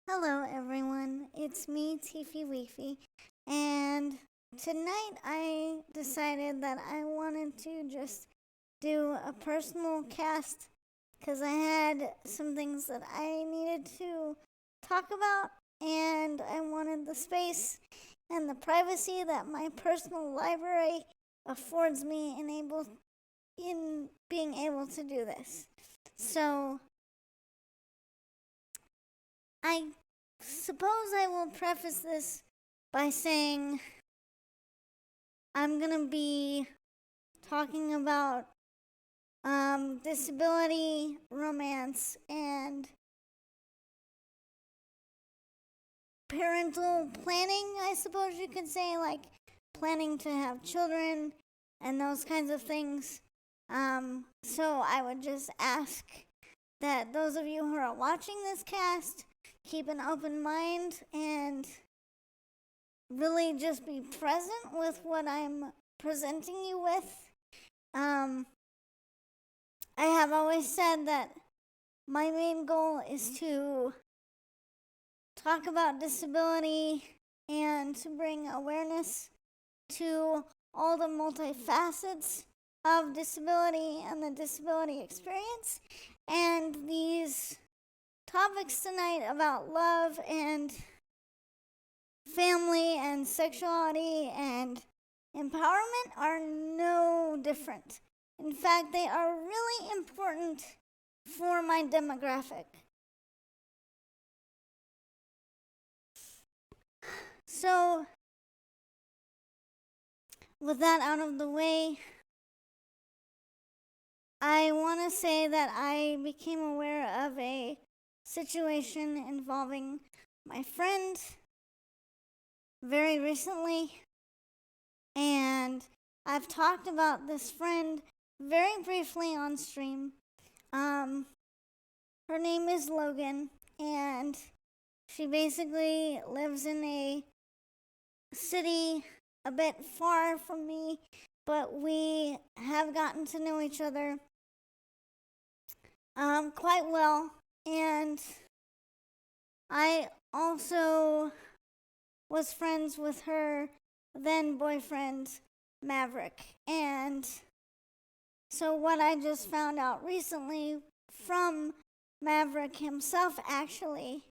Hello, everyone. It's me, Tiefyweefy, and tonight I decided that I wanted to just do a personal cast because I had some things that I needed to talk about, and I wanted the space and the privacy that my personal library affords me in being able to do this. So I suppose I will preface this by saying I'm going to be talking about disability, romance, and parental planning, I suppose you could say, like planning to have children and those kinds of things. So I would just ask that those of you who are watching this cast keep an open mind and really just be present with what I'm presenting you with. I have always said that my main goal is to talk about disability and to bring awareness to all the multifacets of disability and the disability experience. And these topics tonight about love and family and sexuality and empowerment are no different. In fact, they are really important for my demographic. So, with that out of the way, I want to say that I became aware of a situation involving my friend very recently, and I've talked about this friend very briefly on stream. Her name is Logan, and she basically lives in a city a bit far from me, but we have gotten to know each other quite well, and I also was friends with her then boyfriend Maverick. And so what I just found out recently from Maverick himself actually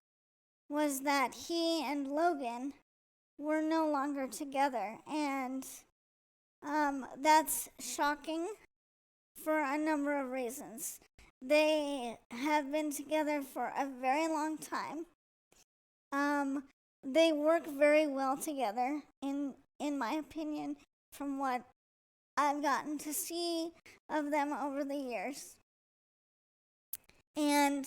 was that he and Logan were no longer together, and that's shocking for a number of reasons. They have been together for a very long time. They work very well together, in my opinion, from what I've gotten to see of them over the years. And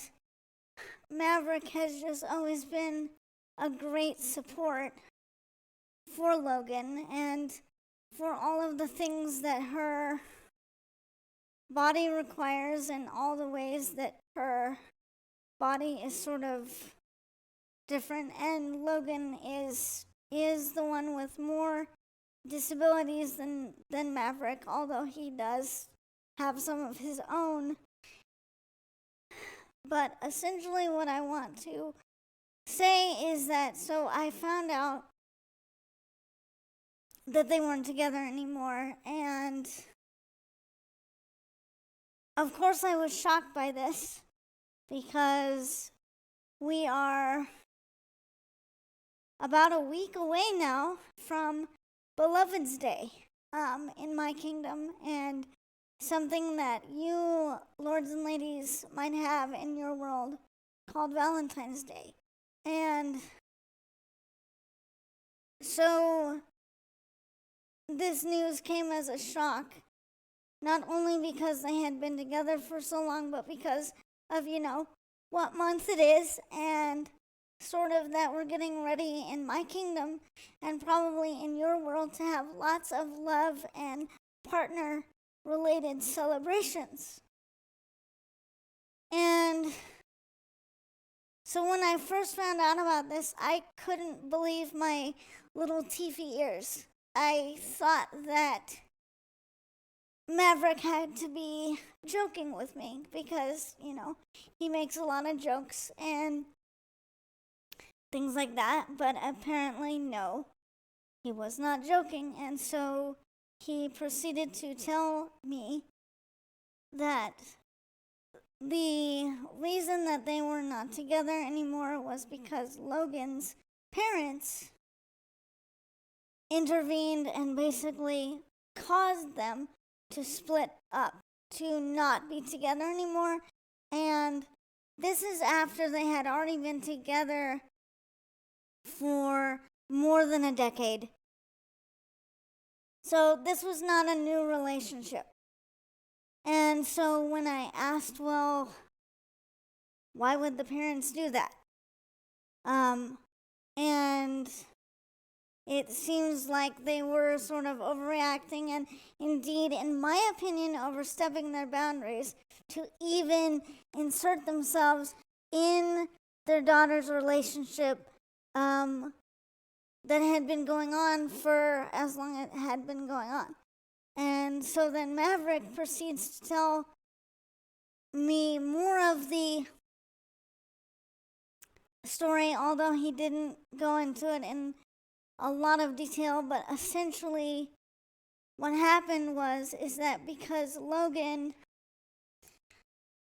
Maverick has just always been a great support for Logan and for all of the things that her body requires and all the ways that her body is sort of different. And Logan is the one with more disabilities than Maverick, although he does have some of his own. But essentially what I want to say is that so I found out that they weren't together anymore, and of course I was shocked by this because we are about a week away now from Beloved's Day in my kingdom, and something that you lords and ladies might have in your world called Valentine's Day. And so this news came as a shock, not only because they had been together for so long, but because of, what month it is, and sort of that we're getting ready in my kingdom and probably in your world to have lots of love and partner related celebrations. And so when I first found out about this, I couldn't believe my little Tiefy ears. I thought that Maverick had to be joking with me because, he makes a lot of jokes, and things like that, but apparently no, he was not joking, and so he proceeded to tell me that the reason that they were not together anymore was because Logan's parents intervened and basically caused them to split up, to not be together anymore. And this is after they had already been together for more than a decade. So this was not a new relationship. And so when I asked, well, why would the parents do that? And it seems like they were sort of overreacting and indeed, in my opinion, overstepping their boundaries to even insert themselves in their daughter's relationship that had been going on for as long as it had been going on. And so then Maverick proceeds to tell me more of the story, although he didn't go into it in a lot of detail. But essentially what happened is that because Logan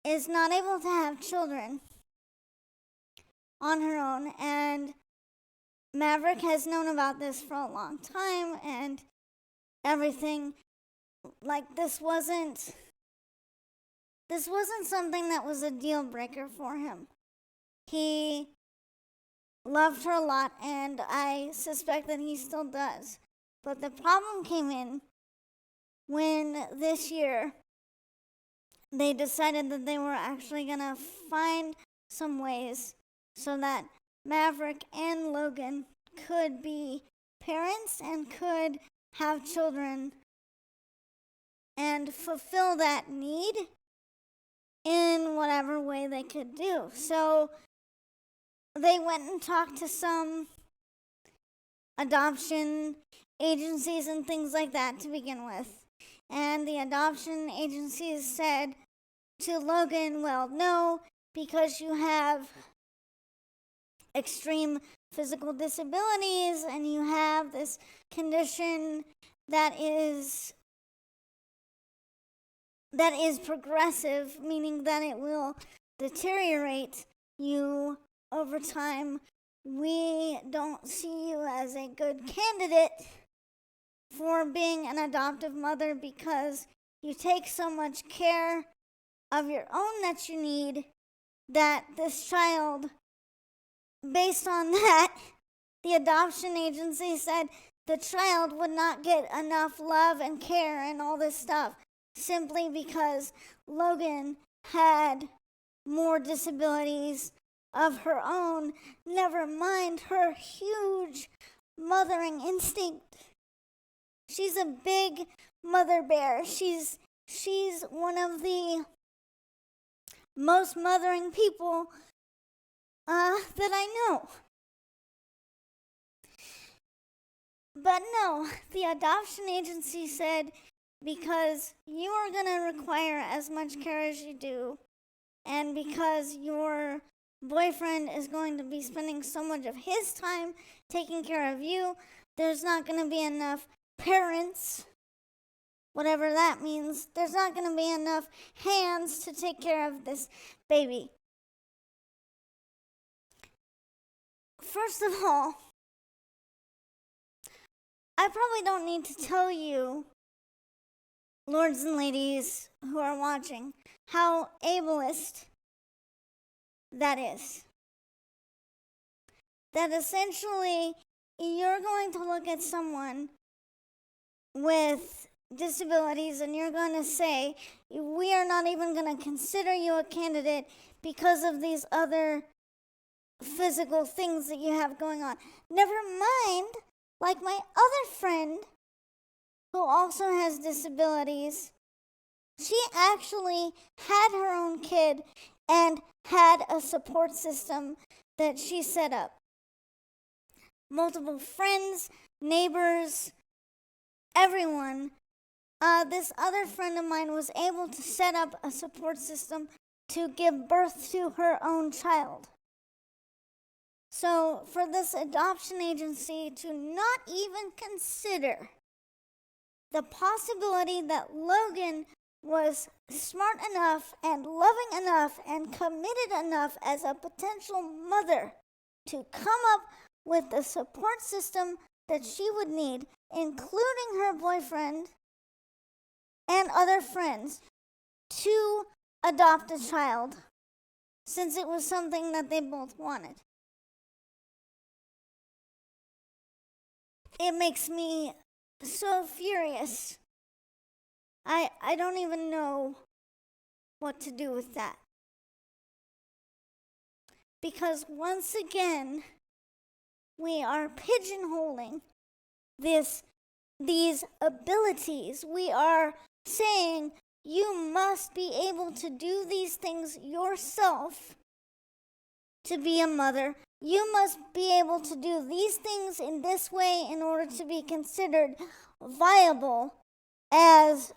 is not able to have children on her own, and Maverick has known about this for a long time and everything, like this wasn't something that was a deal breaker for him. He loved her a lot, and I suspect that he still does. But the problem came in when this year they decided that they were actually going to find some ways so that Maverick and Logan could be parents and could have children and fulfill that need in whatever way they could do. So they went and talked to some adoption agencies and things like that to begin with. And the adoption agencies said to Logan, well, no, because you have extreme physical disabilities and you have this condition that is progressive, meaning that it will deteriorate you over time. We don't see you as a good candidate for being an adoptive mother because you take so much care of your own that you need that this child, based on that, the adoption agency said the child would not get enough love and care and all this stuff simply because Logan had more disabilities of her own, never mind her huge mothering instinct. She's a big mother bear. She's one of the most mothering people that I know. But no, the adoption agency said because you are going to require as much care as you do, and because your boyfriend is going to be spending so much of his time taking care of you, there's not going to be enough parents, whatever that means. There's not going to be enough hands to take care of this baby. First of all, I probably don't need to tell you, lords and ladies who are watching, how ableist that is. That essentially you're going to look at someone with disabilities and you're going to say, we are not even going to consider you a candidate because of these other physical things that you have going on. Never mind, like my other friend who also has disabilities, she actually had her own kid and had a support system that she set up. Multiple friends, neighbors, everyone. This other friend of mine was able to set up a support system to give birth to her own child. So, for this adoption agency to not even consider the possibility that Logan was smart enough and loving enough and committed enough as a potential mother to come up with the support system that she would need, including her boyfriend and other friends, to adopt a child, since it was something that they both wanted. It makes me so furious. I don't even know what to do with that. Because once again, we are pigeonholing these abilities. We are saying you must be able to do these things yourself to be a mother. You must be able to do these things in this way in order to be considered viable as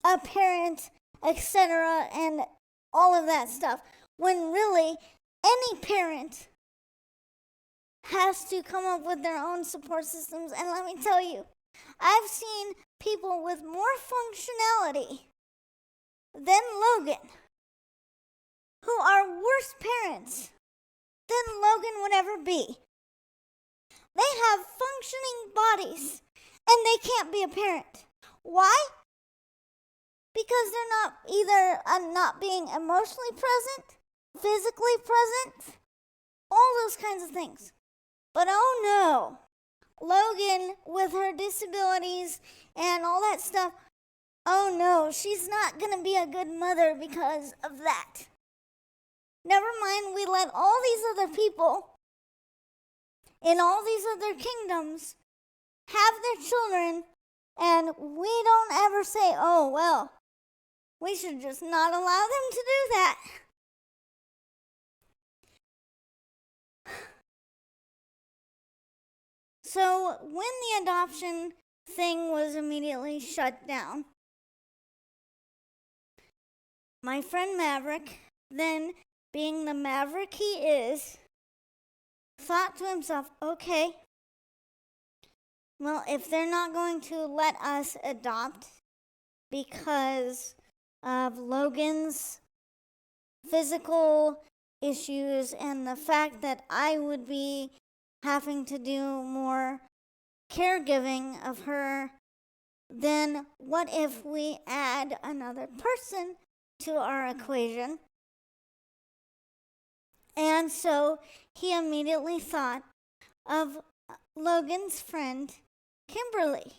a parent, etc., and all of that stuff. When really, any parent has to come up with their own support systems. And let me tell you, I've seen people with more functionality than Logan who are worse parents than Logan would ever be. They have functioning bodies and they can't be a parent. Why? Because they're not either not being emotionally present, physically present, all those kinds of things. But oh no, Logan with her disabilities and all that stuff, oh no, she's not going to be a good mother because of that. Never mind, we let all these other people in all these other kingdoms have their children, and we don't ever say, oh, well, we should just not allow them to do that. So when the adoption thing was immediately shut down, my friend Maverick, then being the maverick he is, thought to himself, okay, well, if they're not going to let us adopt because of Logan's physical issues and the fact that I would be having to do more caregiving of her, then what if we add another person to our equation? And so he immediately thought of Logan's friend, Kimberly,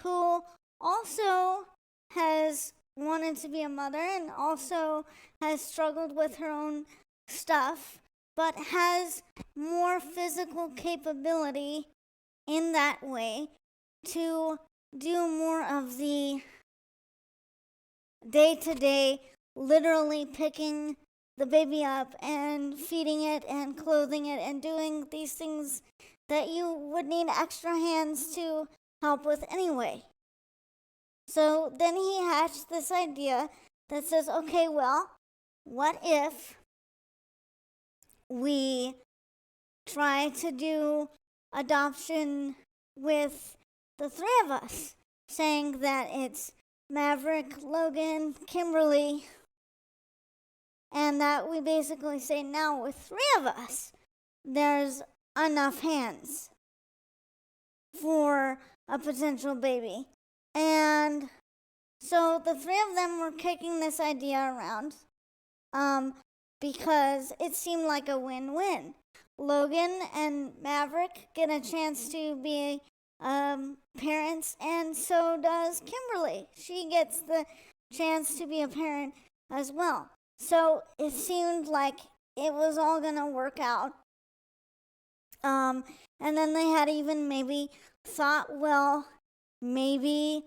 who also has wanted to be a mother and also has struggled with her own stuff, but has more physical capability in that way to do more of the day-to-day, literally picking the baby up and feeding it and clothing it and doing these things that you would need extra hands to help with anyway. So then he hatched this idea that says, okay, well, what if we try to do adoption with the three of us, saying that it's Maverick, Logan, Kimberly, and that we basically say now with three of us, there's enough hands for a potential baby. And so the three of them were kicking this idea around because it seemed like a win-win. Logan and Maverick get a chance to be parents, and so does Kimberly. She gets the chance to be a parent as well. So it seemed like it was all going to work out. And then they had even maybe thought, well, maybe,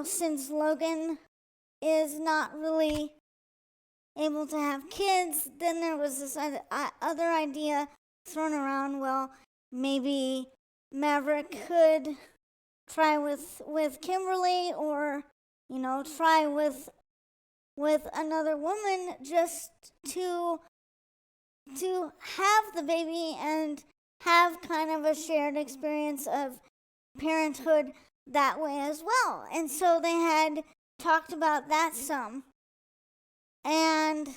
since Logan is not really able to have kids, then there was this other idea thrown around, well, maybe Maverick could try with Kimberly, or, try with another woman just to to have the baby and have kind of a shared experience of parenthood that way as well. And so they had talked about that some. And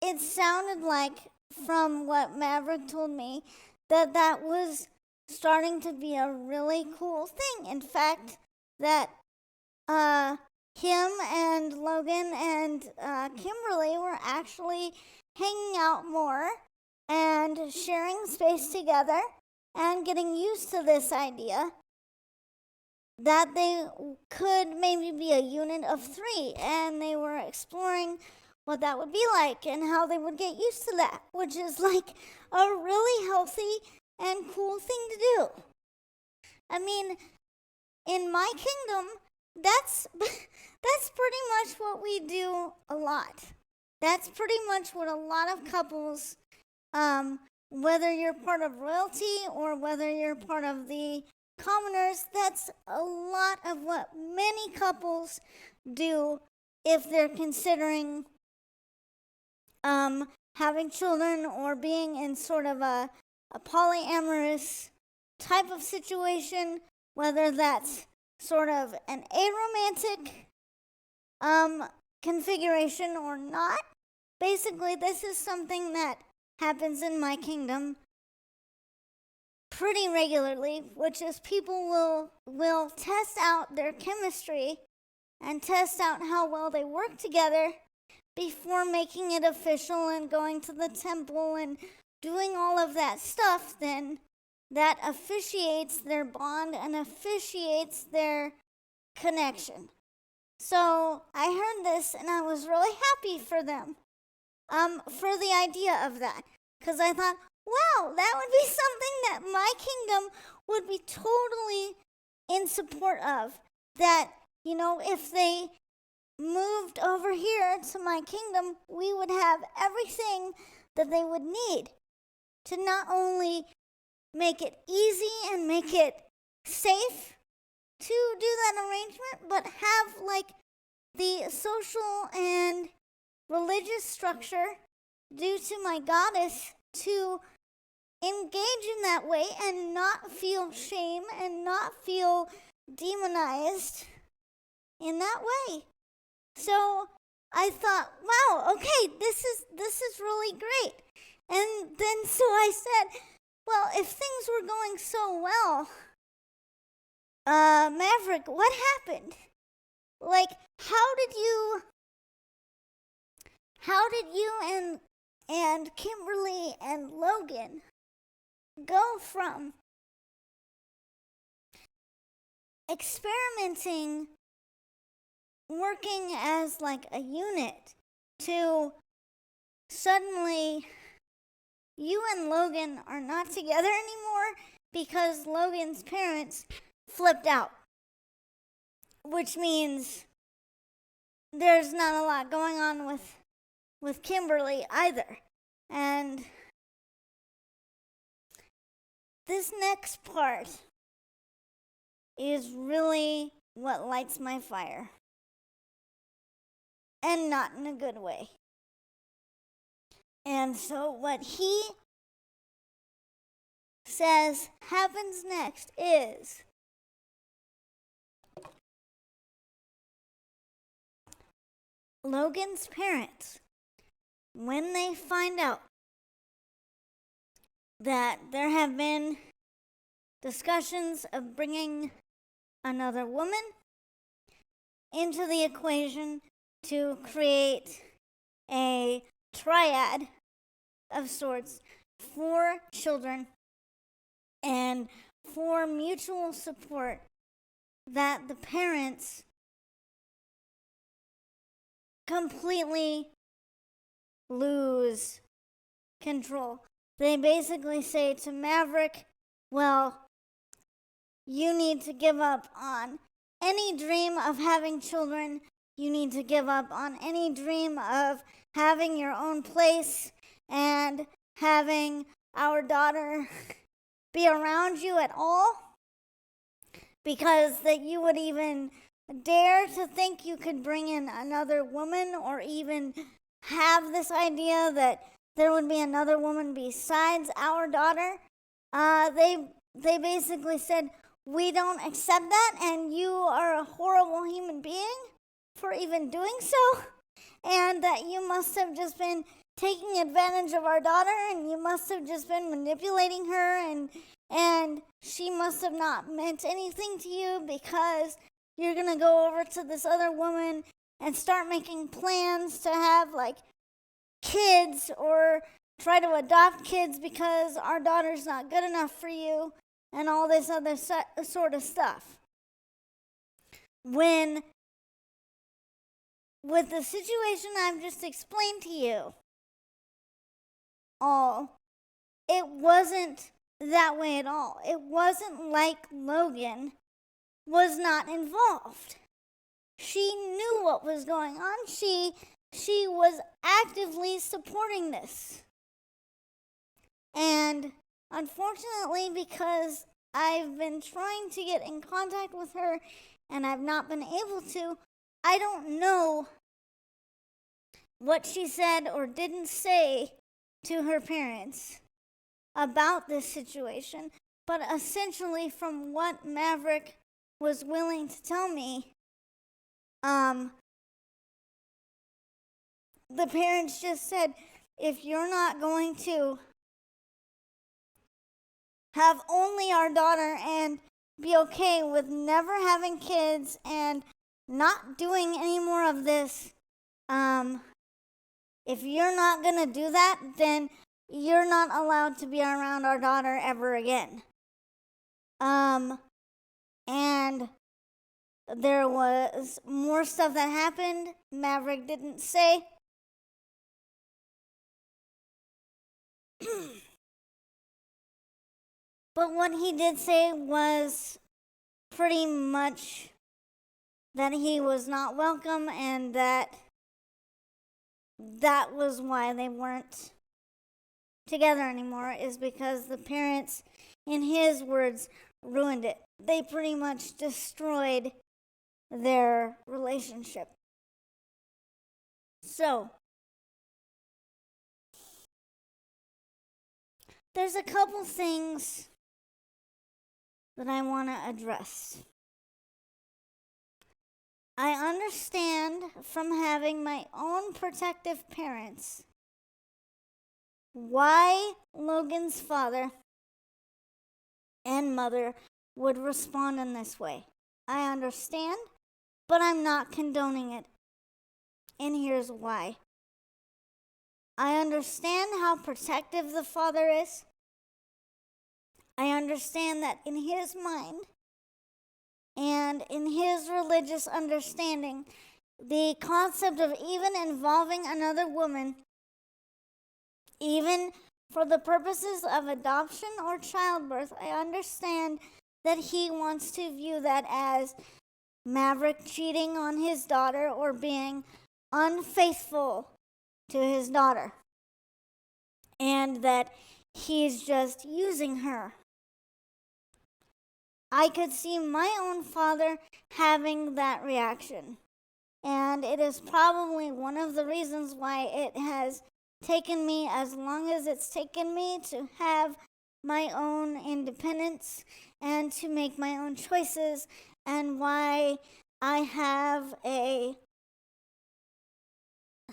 it sounded like, from what Maverick told me, that was starting to be a really cool thing. In fact, that him and Logan and Kimberly were actually hanging out more and sharing space together and getting used to this idea that they could maybe be a unit of 3, and they were exploring what that would be like and how they would get used to that, which is like a really healthy and cool thing to do. I mean, in my kingdom, that's pretty much what we do a lot. That's pretty much what a lot of couples, whether you're part of royalty or whether you're part of the commoners, that's a lot of what many couples do if they're considering having children or being in sort of a polyamorous type of situation, whether that's sort of an aromantic configuration or not. Basically, this is something that happens in my kingdom pretty regularly, which is people will test out their chemistry and test out how well they work together before making it official and going to the temple and doing all of that stuff. Then that officiates their bond and officiates their connection. So I heard this and I was really happy for them, for the idea of that, because I thought, wow, that would be something that my kingdom would be totally in support of. That, if they moved over here to my kingdom, we would have everything that they would need to not only make it easy and make it safe to do that arrangement, but have like the social and religious structure due to my goddess to engage in that way and not feel shame and not feel demonized in that way. So I thought, wow, okay, this is really great. And then so I said, well, if things were going so well, Maverick, what happened? Like, how did you and Kimberly and Logan go from experimenting, working as like a unit, to suddenly you and Logan are not together anymore because Logan's parents flipped out? Which means there's not a lot going on with Kimberly either. And this next part is really what lights my fire. And not in a good way. And so what he says happens next is Logan's parents, when they find out that there have been discussions of bringing another woman into the equation to create a triad of sorts for children and for mutual support, that the parents completely lose control. They basically say to Maverick, well, you need to give up on any dream of having children. You need to give up on any dream of having your own place and having our daughter be around you at all, because that you would even dare to think you could bring in another woman or even have this idea that there would be another woman besides our daughter, they basically said, we don't accept that, and you are a horrible human being for even doing so, and that you must have just been taking advantage of our daughter, and you must have just been manipulating her, and she must have not meant anything to you because you're going to go over to this other woman and start making plans to have like kids or try to adopt kids because our daughter's not good enough for you and all this other sort of stuff. When with the situation I've just explained to you, it wasn't that way at all. It wasn't like Logan was not involved. She knew what was going on. She was actively supporting this. And unfortunately, because I've been trying to get in contact with her and I've not been able to, I don't know what she said or didn't say to her parents about this situation. But essentially, from what Maverick was willing to tell me, the parents just said, if you're not going to have only our daughter and be okay with never having kids and not doing any more of this, if you're not going to do that, then you're not allowed to be around our daughter ever again. And there was more stuff that happened. Maverick didn't say. But what he did say was pretty much that he was not welcome and that was why they weren't together anymore, is because the parents, in his words, ruined it. They pretty much destroyed their relationship. So, there's a couple things that I want to address. I understand from having my own protective parents why Logan's father and mother would respond in this way. I understand, but I'm not condoning it. And here's why. I understand how protective the father is. I understand that in his mind and in his religious understanding, the concept of even involving another woman, even for the purposes of adoption or childbirth, I understand that he wants to view that as Maverick cheating on his daughter or being unfaithful to his daughter, and that he's just using her. I could see my own father having that reaction, and it is probably one of the reasons why it has taken me as long as it's taken me to have my own independence and to make my own choices, and why I have a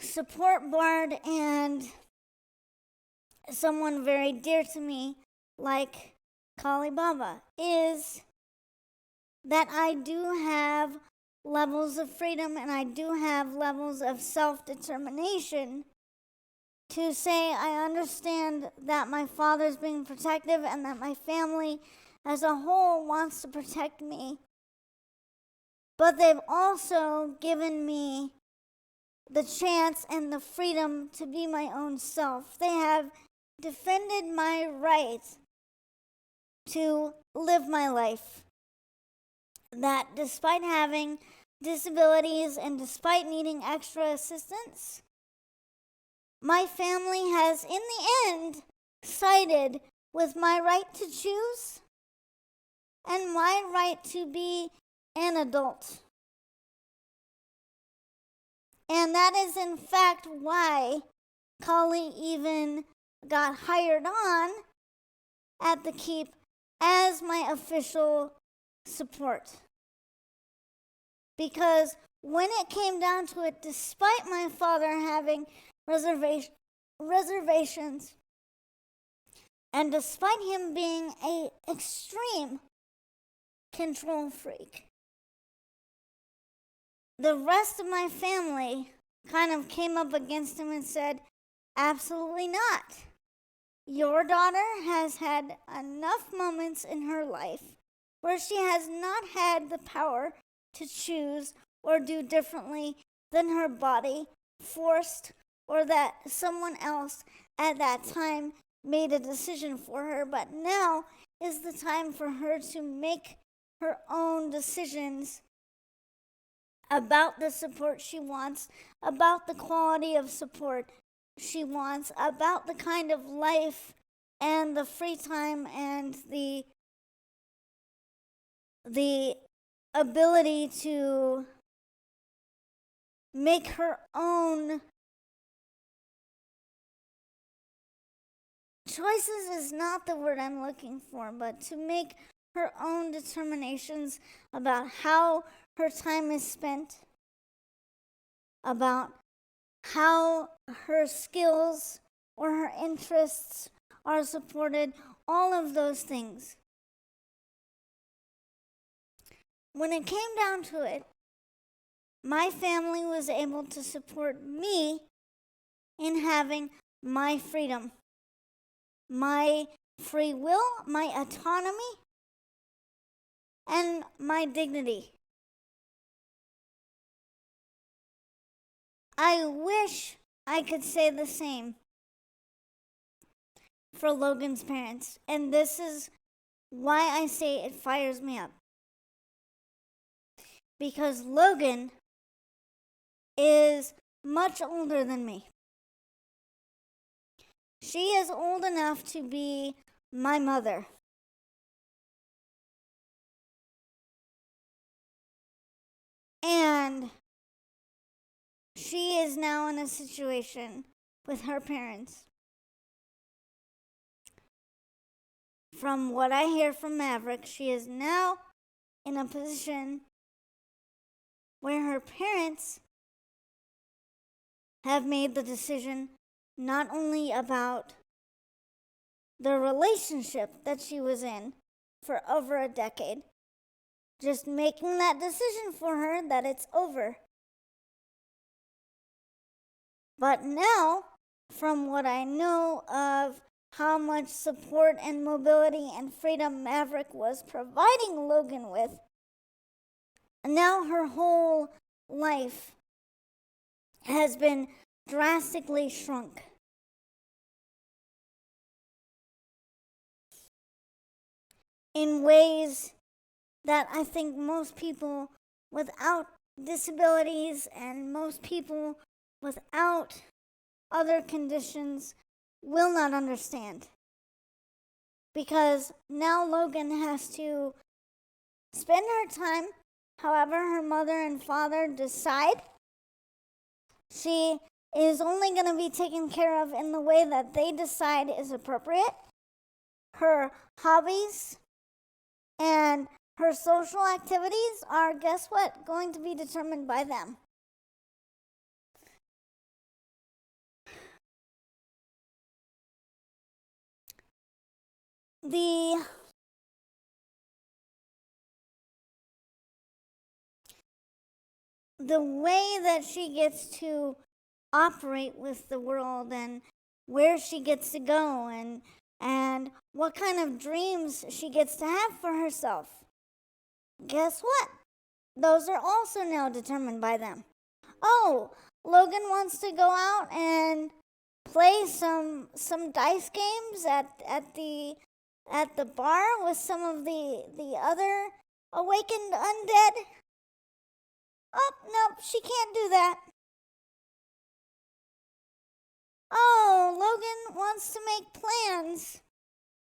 support board and someone very dear to me like Kali Baba, is that I do have levels of freedom and I do have levels of self-determination to say I understand that my father's being protective and that my family as a whole wants to protect me. But they've also given me the chance and the freedom to be my own self. They have defended my right to live my life. That despite having disabilities and despite needing extra assistance, my family has, in the end, sided with my right to choose and my right to be an adult. And that is in fact why Kali even got hired on at the keep as my official support. Because when it came down to it, despite my father having reservations, and despite him being an extreme control freak, the rest of my family kind of came up against him and said, absolutely not. Your daughter has had enough moments in her life where she has not had the power to choose or do differently than her body forced, or that someone else at that time made a decision for her. But now is the time for her to make her own decisions about the support she wants, about the quality of support she wants, about the kind of life and the free time and the ability to make her own choices is not the word I'm looking for, but to make her own determinations about how her time is spent, about how her skills or her interests are supported, all of those things. When it came down to it, my family was able to support me in having my freedom, my free will, my autonomy, and my dignity. I wish I could say the same for Logan's parents, and this is why I say it fires me up. Because Logan is much older than me. She is old enough to be my mother. And she is now in a situation with her parents. From what I hear from Maverick, she is now in a position where her parents have made the decision not only about the relationship that she was in for over a decade, just making that decision for her that it's over. But now, from what I know of how much support and mobility and freedom Maverick was providing Logan with, now her whole life has been drastically shrunk. In ways that I think most people without disabilities and most people without other conditions will not understand. Because now Logan has to spend her time however her mother and father decide. She is only going to be taken care of in the way that they decide is appropriate. Her hobbies and her social activities are, guess what, going to be determined by them. The way that she gets to operate with the world and where she gets to go and what kind of dreams she gets to have for herself. Guess what? Those are also now determined by them. Oh, Logan wants to go out and play some dice games at the bar with some of the other awakened undead. Oh, nope, she can't do that. Oh, Logan wants to make plans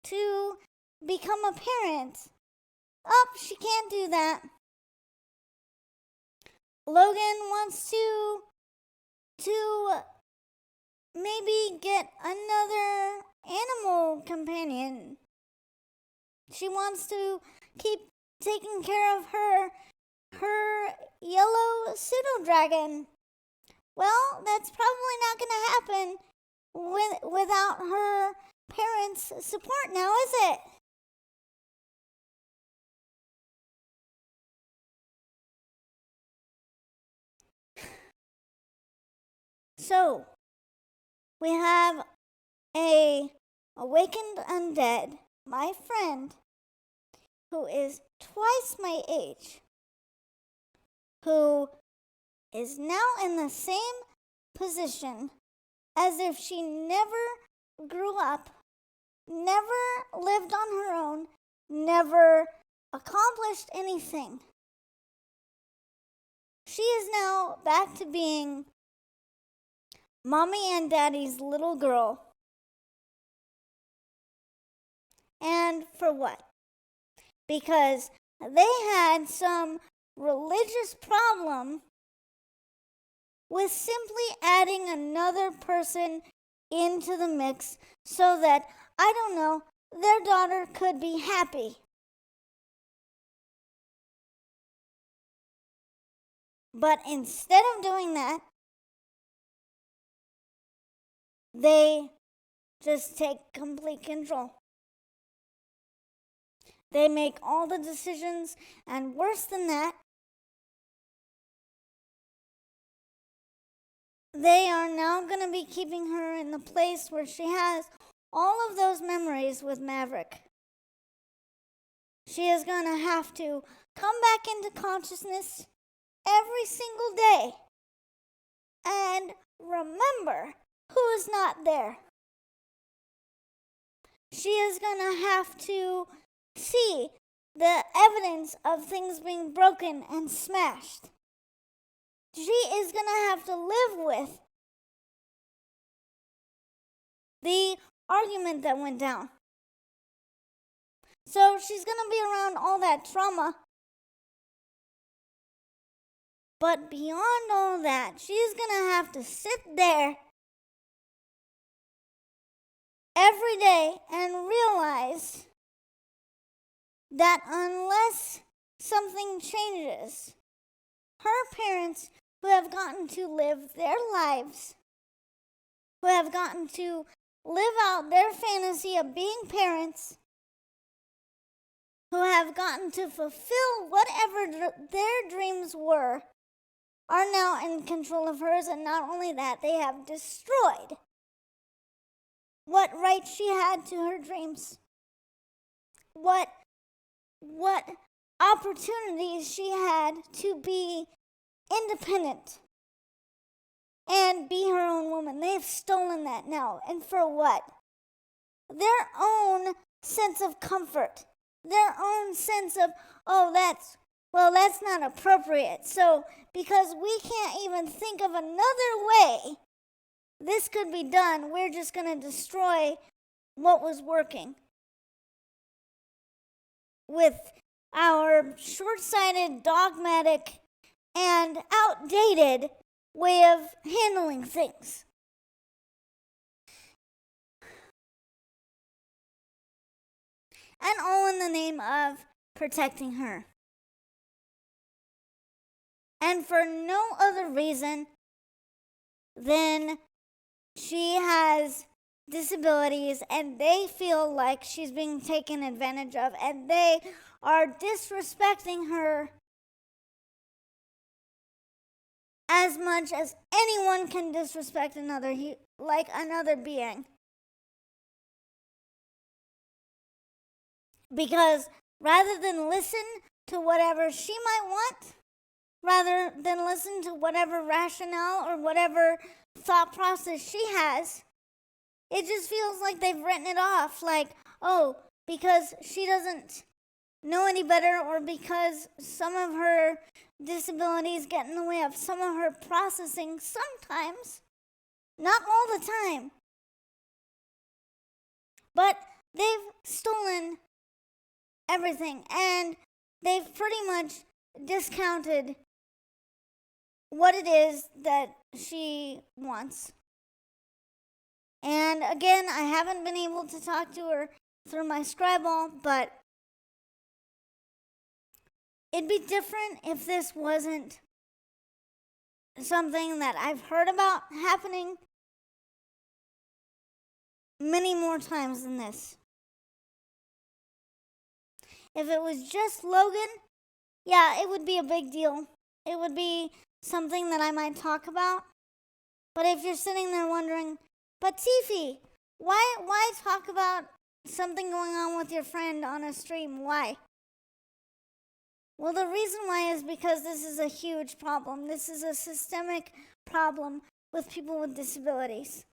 to become a parent. Oh, she can't do that. Logan wants to to maybe get another animal companion. She wants to keep taking care of her yellow pseudo dragon. Well, that's probably not going to happen without her parents' support now, is it? So, we have a awakened undead, my friend, who is twice my age, who is now in the same position as if she never grew up, never lived on her own, never accomplished anything. She is now back to being mommy and daddy's little girl. And for what? Because they had some religious problem with simply adding another person into the mix so that, I don't know, their daughter could be happy. But instead of doing that, they just take complete control. They make all the decisions, and worse than that, they are now going to be keeping her in the place where she has all of those memories with Maverick. She is going to have to come back into consciousness every single day and remember who is not there. She is going to have to see the evidence of things being broken and smashed. She is going to have to live with the argument that went down. So she's going to be around all that trauma. But beyond all that, she's going to have to sit there every day and realize that unless something changes, her parents, who have gotten to live their lives, who have gotten to live out their fantasy of being parents, who have gotten to fulfill whatever their dreams were, are now in control of hers. And not only that, they have destroyed what right she had to her dreams, what opportunities she had to be independent and be her own woman. They've stolen that now. And for what? Their own sense of comfort. Their own sense of, that's not appropriate. So, because we can't even think of another way this could be done, we're just going to destroy what was working with our short-sighted, dogmatic, and outdated way of handling things. And all in the name of protecting her. And for no other reason than she has disabilities and they feel like she's being taken advantage of and they are disrespecting her as much as anyone can disrespect another being. Because rather than listen to whatever she might want, rather than listen to whatever rationale or whatever thought process she has, it just feels like they've written it off, like, because she doesn't know any better, or because some of her disabilities get in the way of some of her processing sometimes, not all the time. But they've stolen everything, and they've pretty much discounted what it is that she wants. And again, I haven't been able to talk to her through my Scribble, but it'd be different if this wasn't something that I've heard about happening many more times than this. If it was just Logan, yeah, it would be a big deal. It would be something that I might talk about. But if you're sitting there wondering, but Tiefy, why talk about something going on with your friend on a stream? Why? Well, the reason why is because this is a huge problem. This is a systemic problem with people with disabilities.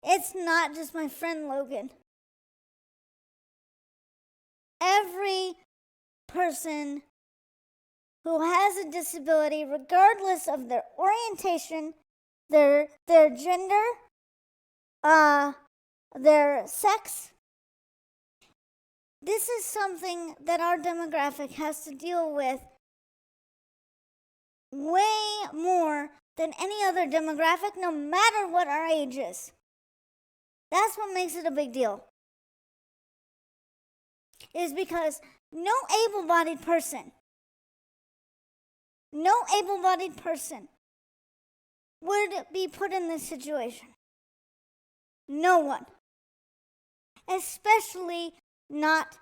It's not just my friend Logan. Every person who has a disability, regardless of their orientation, their gender, their sex, this is something that our demographic has to deal with way more than any other demographic, no matter what our age is. That's what makes it a big deal. Is because no able-bodied person would be put in this situation. No one. Especially not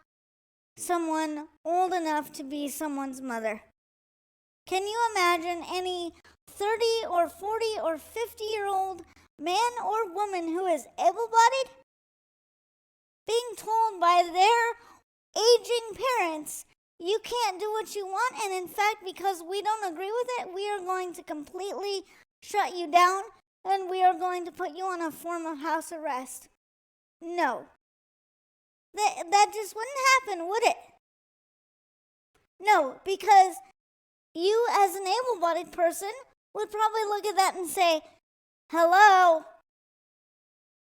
someone old enough to be someone's mother. Can you imagine any 30 or 40 or 50-year-old man or woman who is able-bodied being told by their aging parents, you can't do what you want, and in fact, because we don't agree with it, we are going to completely shut you down, and we are going to put you on a form of house arrest? No. That just wouldn't happen, would it? No, because you as an able-bodied person would probably look at that and say, hello,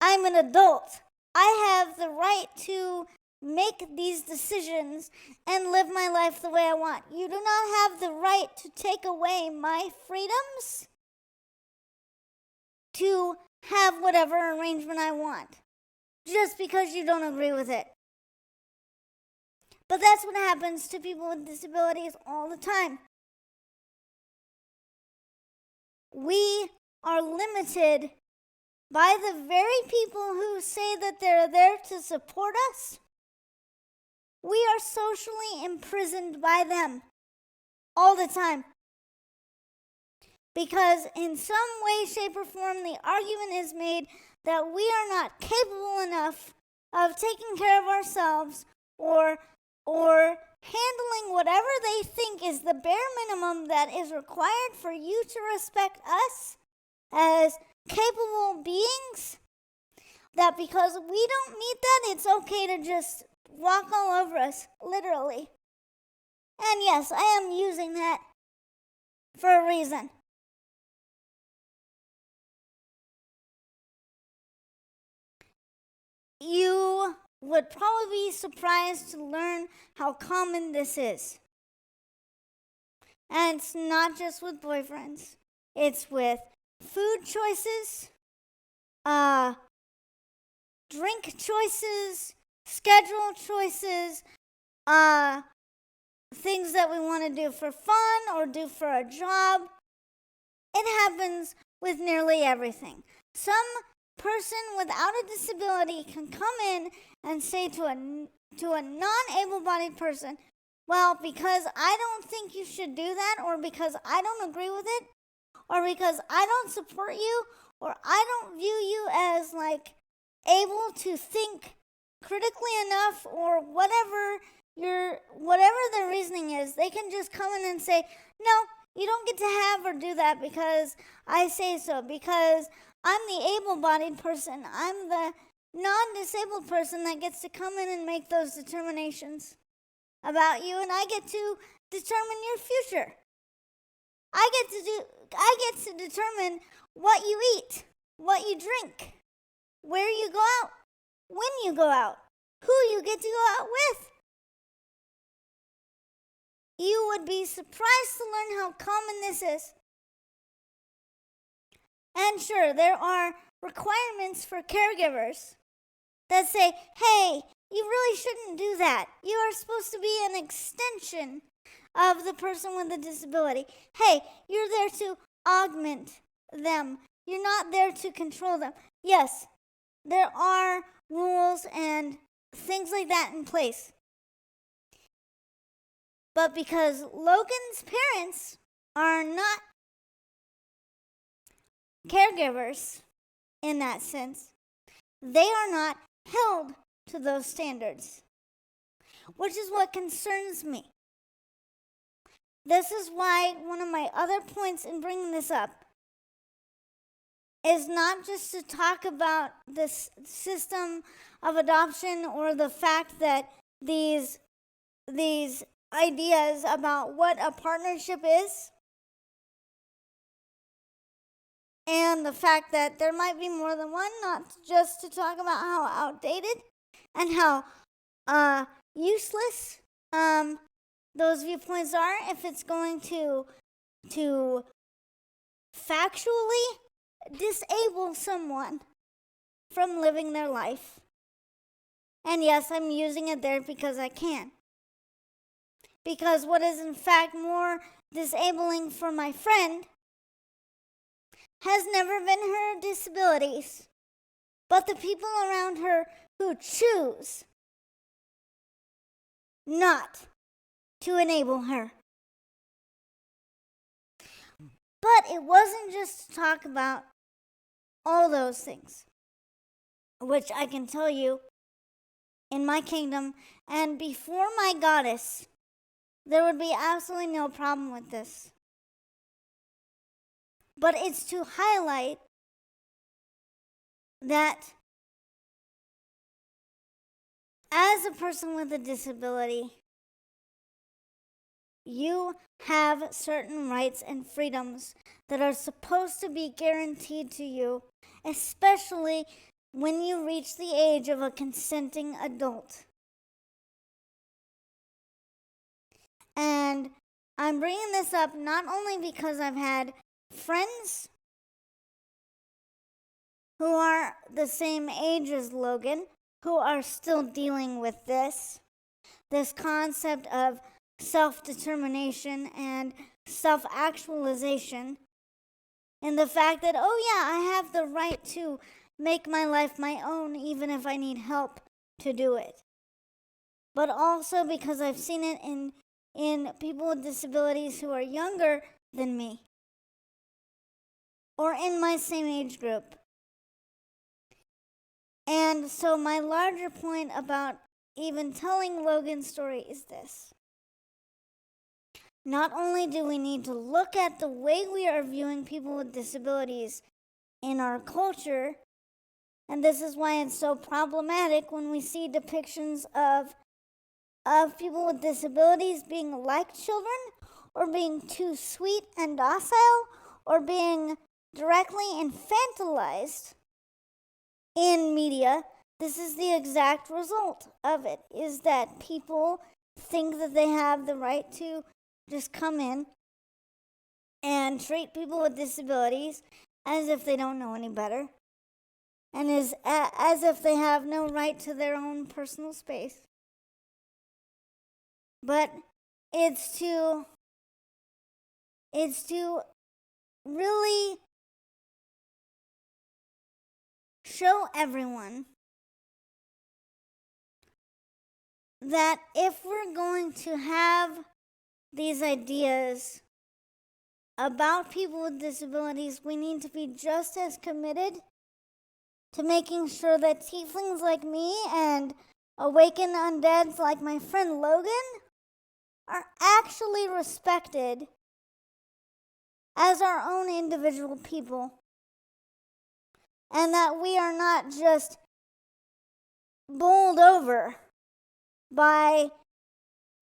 I'm an adult. I have the right to make these decisions and live my life the way I want. You do not have the right to take away my freedoms to have whatever arrangement I want just because you don't agree with it. But that's what happens to people with disabilities all the time. We are limited by the very people who say that they're there to support us. We are socially imprisoned by them all the time. Because in some way, shape, or form, the argument is made that we are not capable enough of taking care of ourselves or handling whatever they think is the bare minimum that is required for you to respect us as capable beings, that because we don't meet that, it's okay to just walk all over us, literally. And yes, I am using that for a reason. You would probably be surprised to learn how common this is. And it's not just with boyfriends. It's with food choices, drink choices, schedule choices, things that we want to do for fun or do for a job. It happens with nearly everything. Some person without a disability can come in and say to a non-able-bodied person, well, because I don't think you should do that, or because I don't agree with it, or because I don't support you, or I don't view you as like able to think critically enough, or whatever their reasoning is, they can just come in and say, no, you don't get to have or do that because I say so, because I'm the able-bodied person. I'm the non-disabled person that gets to come in and make those determinations about you, and I get to determine your future. I get to determine what you eat, what you drink, where you go out, when you go out, who you get to go out with. You would be surprised to learn how common this is. And sure, there are requirements for caregivers that say, hey, you really shouldn't do that. You are supposed to be an extension of the person with a disability. Hey, you're there to augment them. You're not there to control them. Yes, there are rules and things like that in place. But because Logan's parents are not caregivers in that sense, they are not held to those standards, which is what concerns me. This is why one of my other points in bringing this up is not just to talk about this system of adoption or the fact that these ideas about what a partnership is, and the fact that there might be more than one, not just to talk about how outdated and how useless those viewpoints are if it's going to factually disable someone from living their life. And yes, I'm using it there because I can. Because what is in fact more disabling for my friend has never been her disabilities, but the people around her who choose not to enable her. But it wasn't just to talk about all those things, which I can tell you in my kingdom and before my goddess, there would be absolutely no problem with this. But it's to highlight that as a person with a disability, you have certain rights and freedoms that are supposed to be guaranteed to you, especially when you reach the age of a consenting adult. And I'm bringing this up not only because I've had friends who are the same age as Logan who are still dealing with this concept of self-determination and self-actualization, and the fact that, oh yeah, I have the right to make my life my own even if I need help to do it. But also because I've seen it in people with disabilities who are younger than me or in my same age group. And so my larger point about even telling Logan's story is this. Not only do we need to look at the way we are viewing people with disabilities in our culture, and this is why it's so problematic when we see depictions of people with disabilities being like children, or being too sweet and docile, or being directly infantilized in media. This is the exact result of it, is that people think that they have the right to just come in and treat people with disabilities as if they don't know any better, and as if they have no right to their own personal space. But it's to really show everyone that if we're going to have these ideas about people with disabilities, we need to be just as committed to making sure that tieflings like me and awakened undeads like my friend Logan are actually respected as our own individual people, and that we are not just bowled over by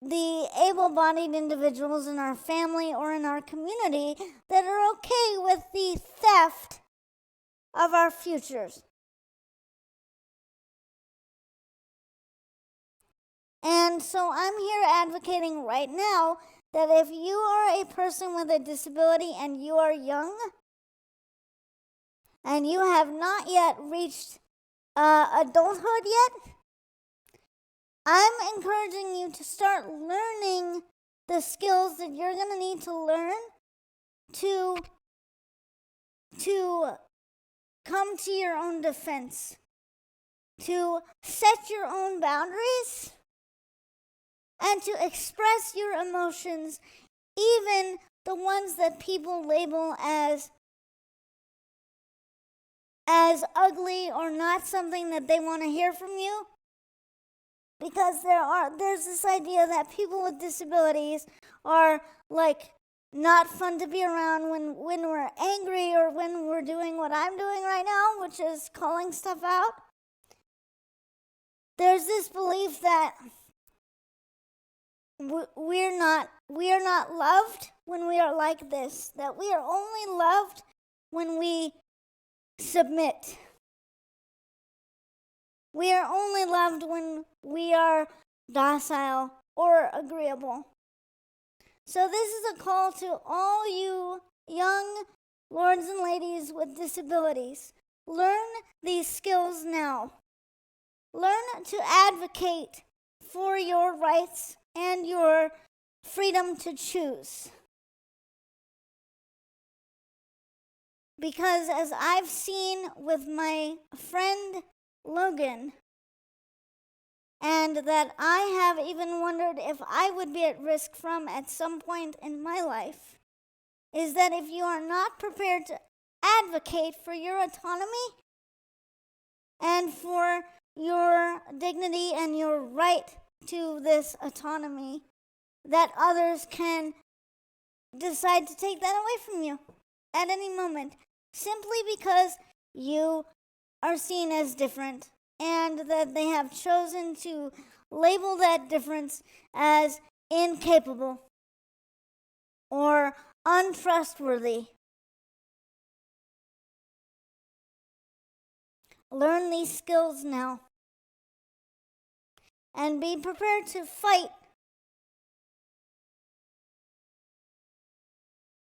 the able-bodied individuals in our family or in our community that are okay with the theft of our futures. And so I'm here advocating right now that if you are a person with a disability and you are young and you have not yet reached adulthood yet, I'm encouraging you to start learning the skills that you're going to need to learn to come to your own defense, to set your own boundaries, and to express your emotions, even the ones that people label as ugly or not something that they want to hear from you. Because there's this idea that people with disabilities are like not fun to be around when we're angry or when we're doing what I'm doing right now, which is calling stuff out. There's this belief that we are not loved when we are like this, that we are only loved when we submit. We are only loved when we are docile or agreeable. So this is a call to all you young lords and ladies with disabilities. Learn these skills now. Learn to advocate for your rights and your freedom to choose. Because as I've seen with my friend Logan, and that I have even wondered if I would be at risk from at some point in my life, is that if you are not prepared to advocate for your autonomy and for your dignity and your right to this autonomy, that others can decide to take that away from you at any moment, simply because you are seen as different, and that they have chosen to label that difference as incapable or untrustworthy. Learn these skills now and be prepared to fight,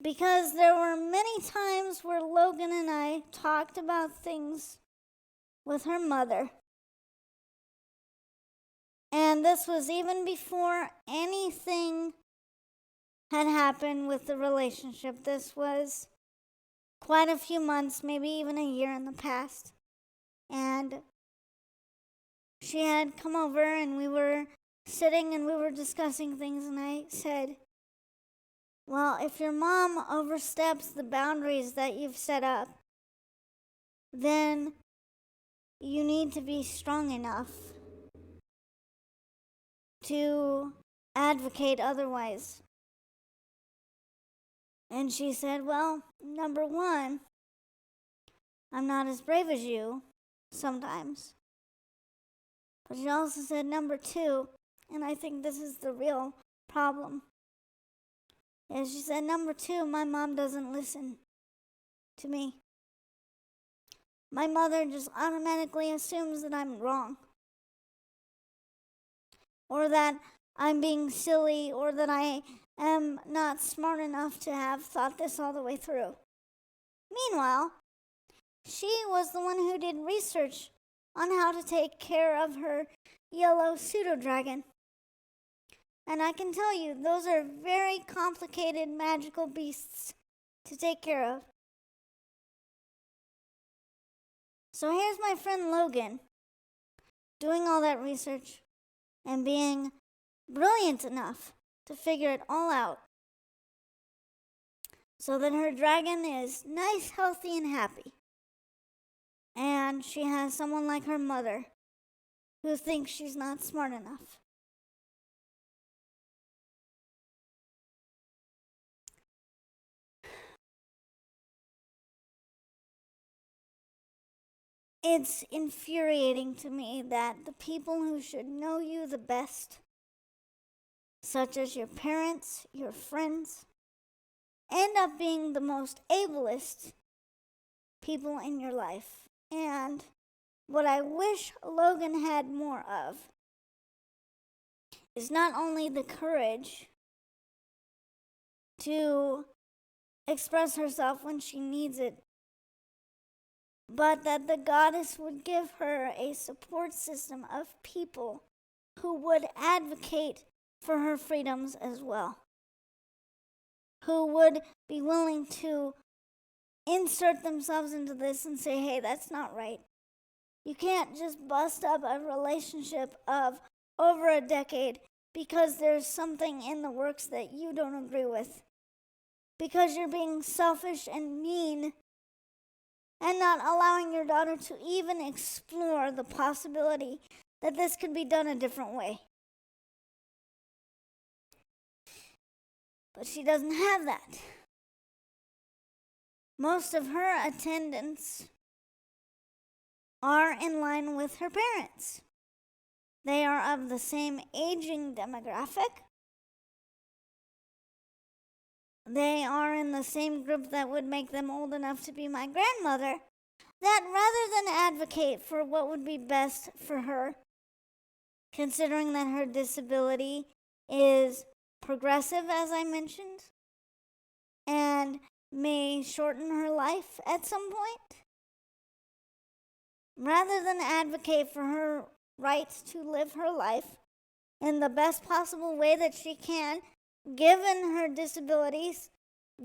because there were many times where Logan and I talked about things with her mother. And this was even before anything had happened with the relationship. This was quite a few months, maybe even a year in the past. And she had come over and we were sitting and we were discussing things, and I said, well, if your mom oversteps the boundaries that you've set up, then you need to be strong enough to advocate otherwise. And she said, well, number one, I'm not as brave as you sometimes. But she also said, number two, and I think this is the real problem, is she said, number two, my mom doesn't listen to me. My mother just automatically assumes that I'm wrong, or that I'm being silly, or that I am not smart enough to have thought this all the way through. Meanwhile, she was the one who did research on how to take care of her yellow pseudo-dragon. And I can tell you, those are very complicated magical beasts to take care of. So here's my friend Logan doing all that research and being brilliant enough to figure it all out so that her dragon is nice, healthy, and happy. And she has someone like her mother who thinks she's not smart enough. It's infuriating to me that the people who should know you the best, such as your parents, your friends, end up being the most ablest people in your life. And what I wish Logan had more of is not only the courage to express herself when she needs it, but that the goddess would give her a support system of people who would advocate for her freedoms as well, who would be willing to insert themselves into this and say, hey, that's not right. You can't just bust up a relationship of over a decade because there's something in the works that you don't agree with, because you're being selfish and mean and not allowing your daughter to even explore the possibility that this could be done a different way. But she doesn't have that. Most of her attendants are in line with her parents. They are of the same aging demographic. They are in the same group that would make them old enough to be my grandmother, that rather than advocate for what would be best for her, considering that her disability is progressive, as I mentioned, and may shorten her life at some point, rather than advocate for her right to live her life in the best possible way that she can, given her disabilities,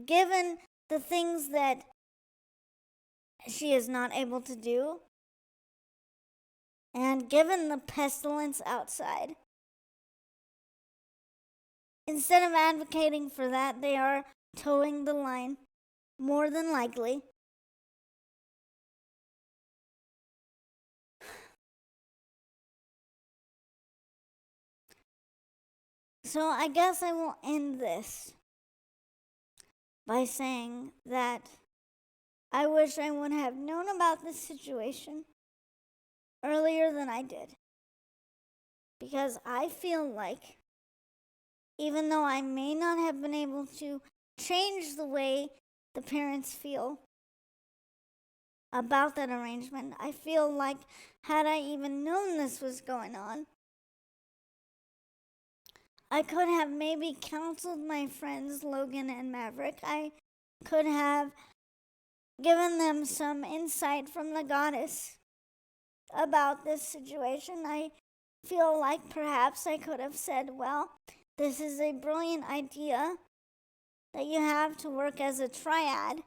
given the things that she is not able to do, and given the pestilence outside. Instead of advocating for that, they are towing the line, more than likely. So I guess I will end this by saying that I wish I would have known about this situation earlier than I did. Because I feel like, even though I may not have been able to change the way the parents feel about that arrangement, I feel like had I even known this was going on, I could have maybe counseled my friends Logan and Maverick. I could have given them some insight from the goddess about this situation. I feel like perhaps I could have said, well, this is a brilliant idea that you have to work as a triad,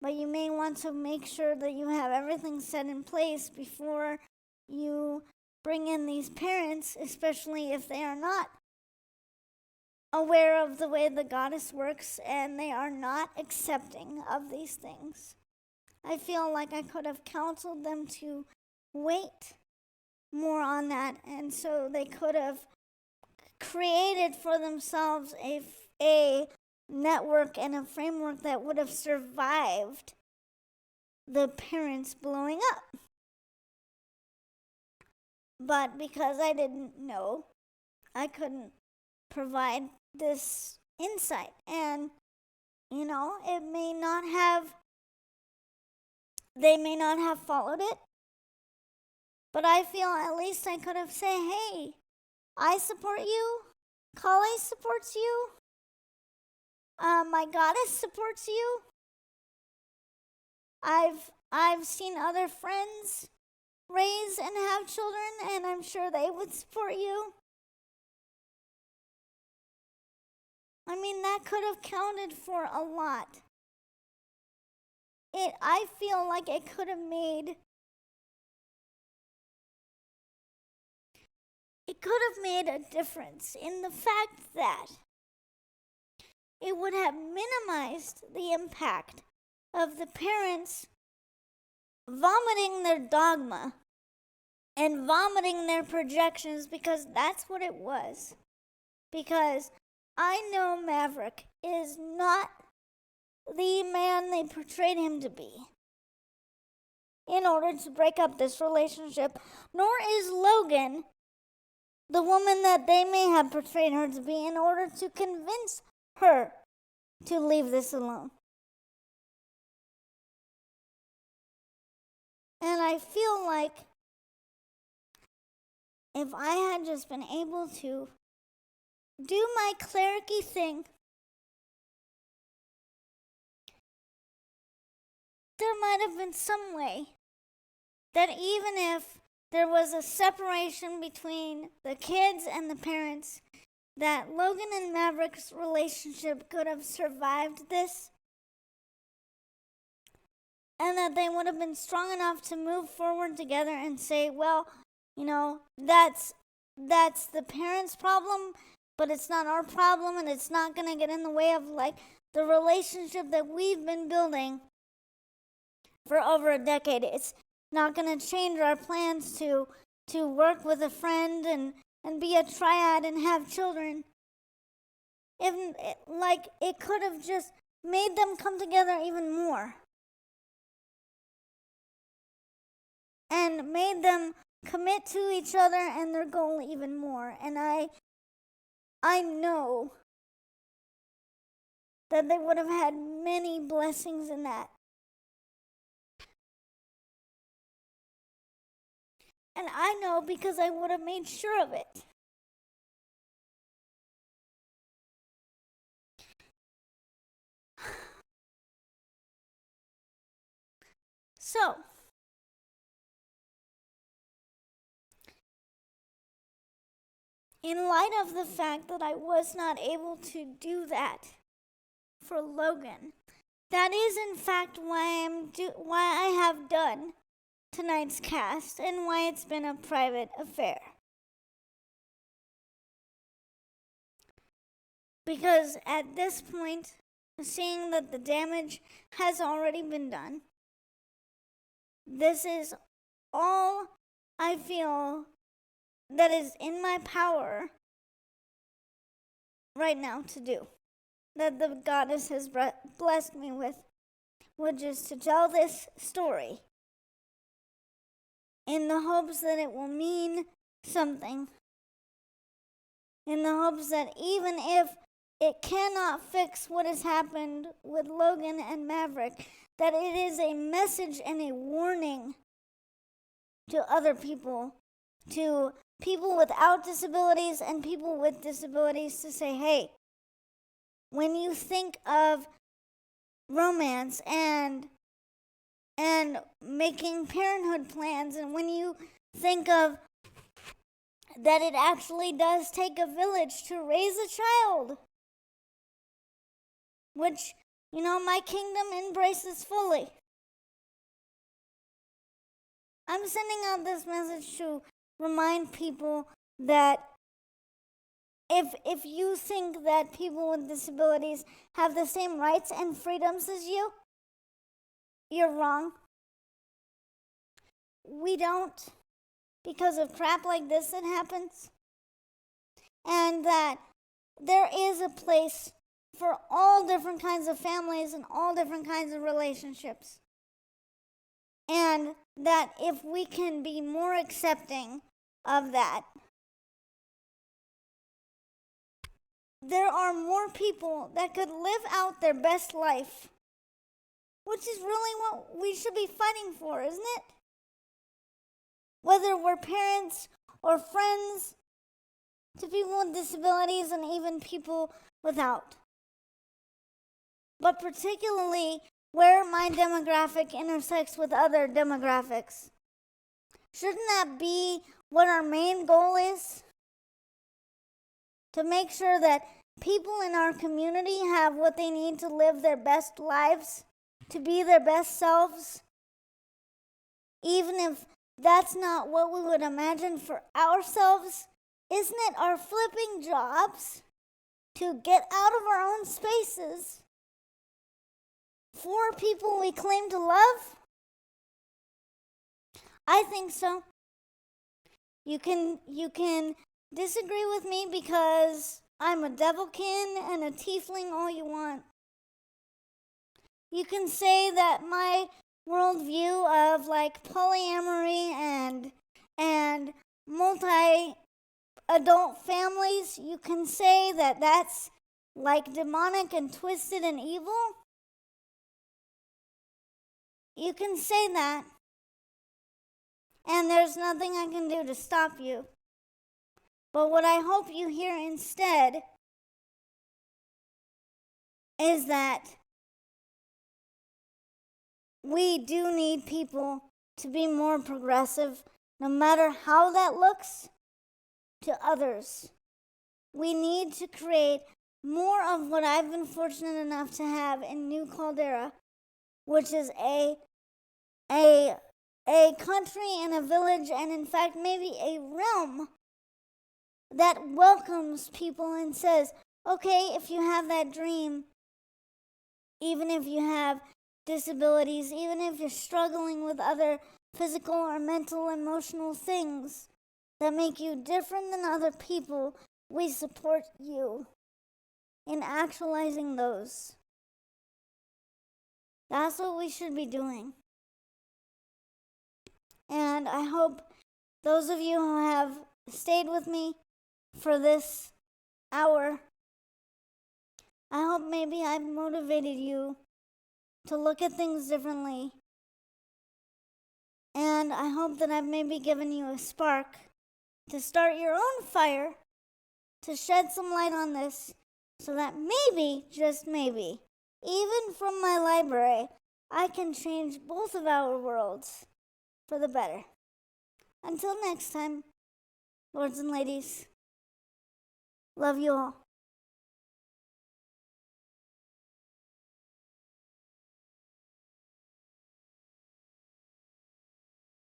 but you may want to make sure that you have everything set in place before you bring in these parents, especially if they are not aware of the way the goddess works and they are not accepting of these things. I feel like I could have counseled them to wait more on that, and so they could have created for themselves a network and a framework that would have survived the parents blowing up. But because I didn't know, I couldn't provide this insight. And, they may not have followed it. But I feel at least I could have said, hey, I support you. Kali supports you. My goddess supports you. I've seen other friends raise and have children, and I'm sure they would support you. I mean, that could have counted for a lot. I feel like it could have made a difference in the fact that it would have minimized the impact of the parents vomiting their dogma and vomiting their projections, because that's what it was. Because I know Maverick is not the man they portrayed him to be in order to break up this relationship, nor is Logan the woman that they may have portrayed her to be in order to convince her to leave this alone. And I feel like if I had just been able to do my clericy thing there might have been some way that even if there was a separation between the kids and the parents, that Logan and Maverick's relationship could have survived this, and that they would have been strong enough to move forward together and say, well, that's the parents' problem, but it's not our problem, and it's not going to get in the way of the relationship that we've been building for over a decade. It's not going to change our plans to work with a friend and be a triad and have children. It could have just made them come together even more and made them commit to each other and their goal even more. And I know that they would have had many blessings in that. And I know because I would have made sure of it. So, in light of the fact that I was not able to do that for Logan, that is in fact why I have done tonight's cast and why it's been a private affair. Because at this point, seeing that the damage has already been done, this is all I feel that is in my power right now to do, that the goddess has blessed me with, which is to tell this story in the hopes that it will mean something, in the hopes that even if it cannot fix what has happened with Logan and Maverick, that it is a message and a warning to other people, to people without disabilities and people with disabilities, to say, hey, when you think of romance and making parenthood plans, and when you think of that it actually does take a village to raise a child, which, my kingdom embraces fully. I'm sending out this message to remind people that if you think that people with disabilities have the same rights and freedoms as you, you're wrong. We don't, because of crap like this that happens. And that there is a place for all different kinds of families and all different kinds of relationships. And that if we can be more accepting of that, there are more people that could live out their best life, which is really what we should be fighting for, isn't it? Whether we're parents or friends to people with disabilities and even people without. But particularly where my demographic intersects with other demographics. Shouldn't that be what our main goal is? To make sure that people in our community have what they need to live their best lives, to be their best selves, even if that's not what we would imagine for ourselves. Isn't it our flipping jobs to get out of our own spaces for people we claim to love? I think so. You can disagree with me because I'm a devilkin and a tiefling all you want. You can say that my worldview of polyamory and multi-adult families, you can say that that's demonic and twisted and evil. You can say that, and there's nothing I can do to stop you. But what I hope you hear instead is that we do need people to be more progressive, no matter how that looks to others. We need to create more of what I've been fortunate enough to have in New Caldera, which is a country and a village, and in fact maybe a realm that welcomes people and says, okay, if you have that dream, even if you have disabilities, even if you're struggling with other physical or mental, emotional things that make you different than other people, we support you in actualizing those. That's what we should be doing. And I hope those of you who have stayed with me for this hour, I hope maybe I've motivated you to look at things differently. And I hope that I've maybe given you a spark to start your own fire, to shed some light on this, so that maybe, just maybe, even from my library, I can change both of our worlds for the better. Until next time, lords and ladies, love you all.